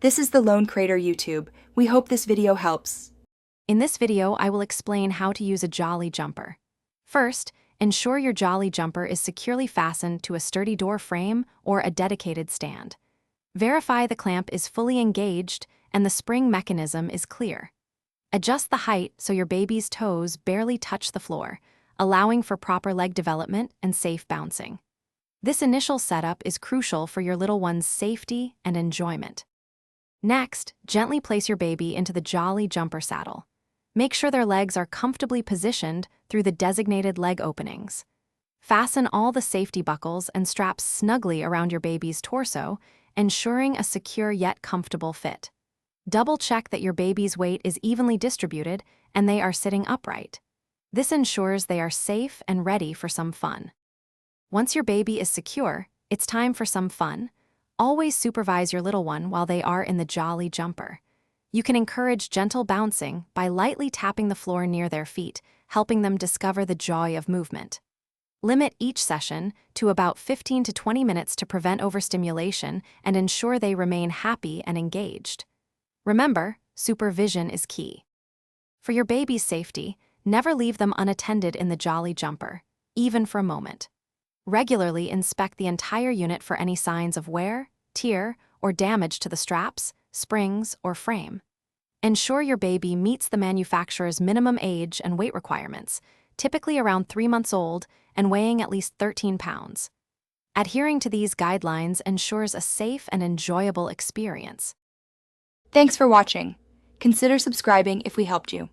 This is the Lone Crater YouTube. We hope this video helps. In this video, I will explain how to use a jolly jumper. First, ensure your jolly jumper is securely fastened to a sturdy door frame or a dedicated stand. Verify the clamp is fully engaged and the spring mechanism is clear. Adjust the height so your baby's toes barely touch the floor, allowing for proper leg development and safe bouncing. This initial setup is crucial for your little one's safety and enjoyment. Next, gently place your baby into the jolly jumper saddle. Make sure their legs are comfortably positioned through the designated leg openings. Fasten all the safety buckles and straps snugly around your baby's torso, ensuring a secure yet comfortable fit. Double-check that your baby's weight is evenly distributed and they are sitting upright. This ensures they are safe and ready for some fun. Once your baby is secure, it's time for some fun. Always supervise your little one while they are in the jolly jumper. You can encourage gentle bouncing by lightly tapping the floor near their feet, helping them discover the joy of movement. Limit each session to about 15 to 20 minutes to prevent overstimulation and ensure they remain happy and engaged. Remember, supervision is key. For your baby's safety, never leave them unattended in the jolly jumper, even for a moment. Regularly inspect the entire unit for any signs of wear, tear, or damage to the straps, springs, or frame. Ensure your baby meets the manufacturer's minimum age and weight requirements, typically around 3 months old and weighing at least 13 pounds. Adhering to these guidelines ensures a safe and enjoyable experience. Thanks for watching. Consider subscribing if we helped you.